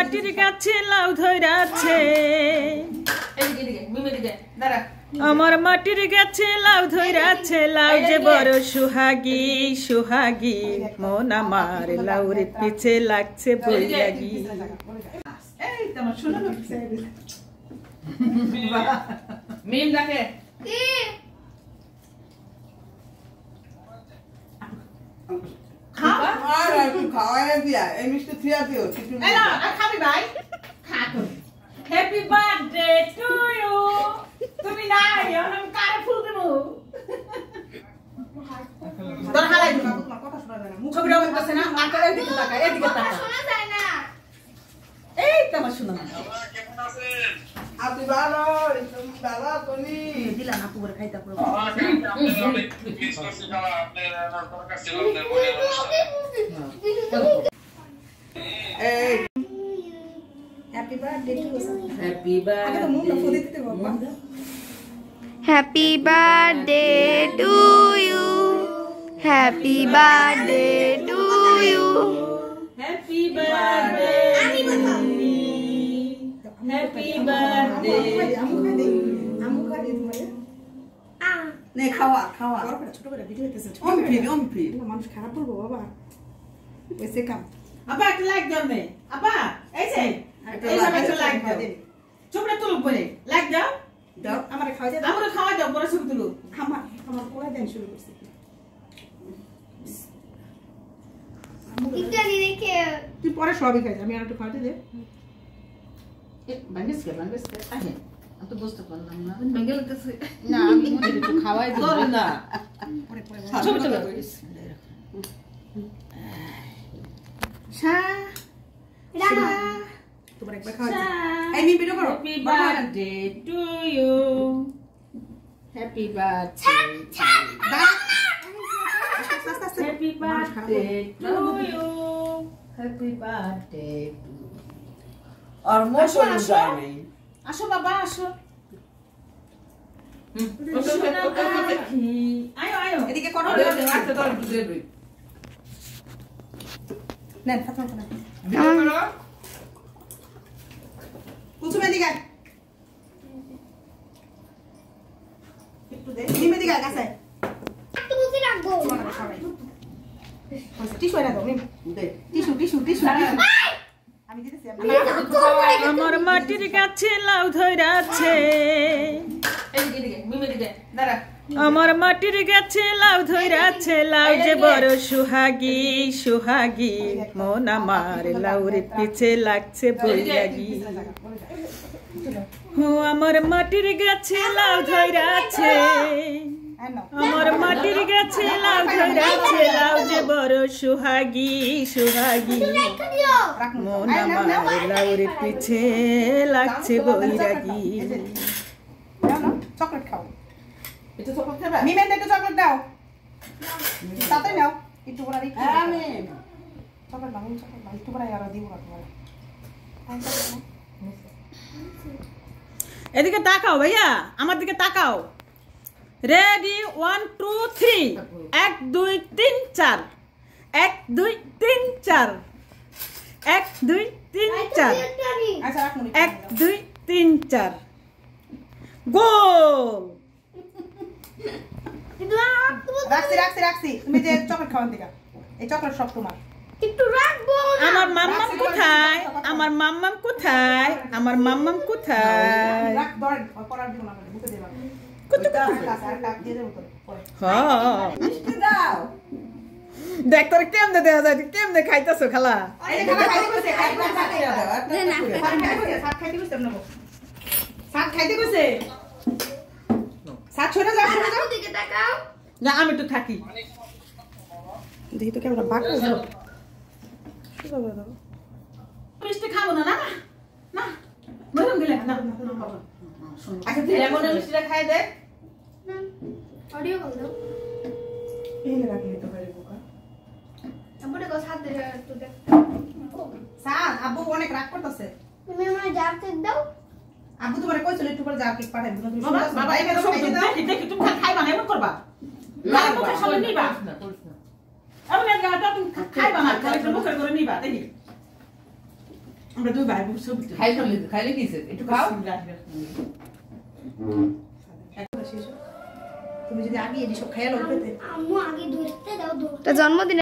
মাটির গাছে লাউ ধইরাছে আমার মাটির গাছে লাউ ধইরাছে লাউ যে বড় সুহাগী সুহাগী মন আমার লাউর পিছে লাগছে বৈরাগী এই তোমার শোনো না মিম ডাকে কি Happy birthday to you. তুমি না আমি কারে ফুল দেব তোর হালাই দিবা তোমার কথা শোনা যায় না মুখ বিরাম করতেছ না আর এদিকে তাকা শোনা যায় না এই তোমার শোনা না কেমন আছেন আপনি ভালো তুমি ভালো তুমি দিলা না পুরো খাইতা পুরো মিস করছি খালা আপনি তোর কাছে ছিলাম না এই Happy birthday to you. Happy birthday. Happy birthday to you. Happy birthday to you. Happy birthday. Happy birthday. নে খাওয়া খাওয়া ছোট করে ভিডিও হইতেছে অম্পি মানুষ খারাপ বলবো বাবা ওইসে কাম আপা একটা লাইক দাও নে আপা এই যে এইভাবে একটা লাইক দাও ছবিটা তুলো পরে লাইক দাও দাও আমারে খাওয়া দাও আমরা খাওয়া দাও পরে ছবি তুলো আমার পরে দেন শুরু করছি ইতালি রেখে তুই পরে সবই খাইছ আমি আর একটু খাওয়াতে দে বাঙ্গিস আহে আমি তো বুঝতে পারলাম না বেঙ্গল লাগতেছে না আমি মনে একটু খাওয়াই দেব না পরে ছবি তুলো শা তোমার একবার খাওয়া এই মি ভিডিও করো happy birthday to you happy birthday happy birthday to you happy birthday আর মোশন যায় নাই আসো বাবা আসো আয়ো এদিকে করো আচ্ছা তোর দুধে দুই নেন ফাতমা করো ভিডিও করো কুসুম এদিকে একটু দে মিম এদিকে কাছে একটু বুঝি রাখবো টিস্যু এনে দাও মিম দে টিস্যু আমি দিতেছি আমার মাটির গাছে লাউ ধইরাছে এদিকে মিম এদিকে দাঁড়া আমার মাটির গাছে লাউ ধইরাছে লাউ যে বড় সুহাগী সুহাগী মন আমার লাউর পিছে লাগছে বৈরাগী ও আমার মাটির গাছে লাউ ধইরাছে আমার মাটির গাছে লাউ ধইরাছে লাউ যে বড় সুহাগী সুহাগী মন আমার লাউর পিছে লাগছে বৈরাগী চকলেট খাও একটু চকলেট খাবে মিমেন একটু চকলেট দাও তাতে নাও একটু বড় দিই আমি চকলেট নাও একটু বড় আর দিব না তোমার এদিকে তাকাও ভাইয়া আমার দিকে তাকাও রেডি 1 2 3 1 2 3 4 1 2 3 4 1 2 3 4 আচ্ছা রাখুন 1 2 3 4 গোল রাখছি তুমি যে চকলেট খাওয়ান দিকা এই চকলেট সব তোমার একটু রাখবো আমার মাম্মাম কোথায় আমার মাম্মাম কোথায় আমার মাম্মাম কোথায় রাখ ধরেন পড়ার দিব না মুখে দেবা কত আর কাপ দিয়ে দেব তো হ্যাঁ মিষ্টি দাও দেখ তোর কেমনে দেয়া যায় কেমনে খাইতাছো খালা এই খালা খাইতে কইছে সাত খাইতে কইছে না সাত খাইতে কইছে সাত ছোড়া যাও দিকে তাকাও না আমি একটু থাকি দেখি তো কেমন বাক হলো মিষ্টি খাবো না না না মরম গেলে না আচ্ছা তুই লেমন মিষ্টিটা খাই দে অডিও কল দাও এই রাখলি তো পারে বোকা আমারে কথা হাত ধরে একটু দেখ সাত আব্বু অনেক রাগ করতেছে তুমি আমার জার কেক দাও আব্বু তোমারে কইছিল একটু পরে জার কেক পাঠাই দিও তুমি বাবা বাবা এই সব দেখি দেখি তুমি খাইবা না এমন করবা না মুখে সামনে নিবা আমি না গাটা তুমি খাইবা না খালি মুখে করে নিবা দেখি আমরা দুই ভাই বোন ছবি তুলি। খাইলে কি একটু খাও। তুমি যদি আগে এসব খেয়াল করতে আম্মু আগে ধরতে দাও। জন্মদিন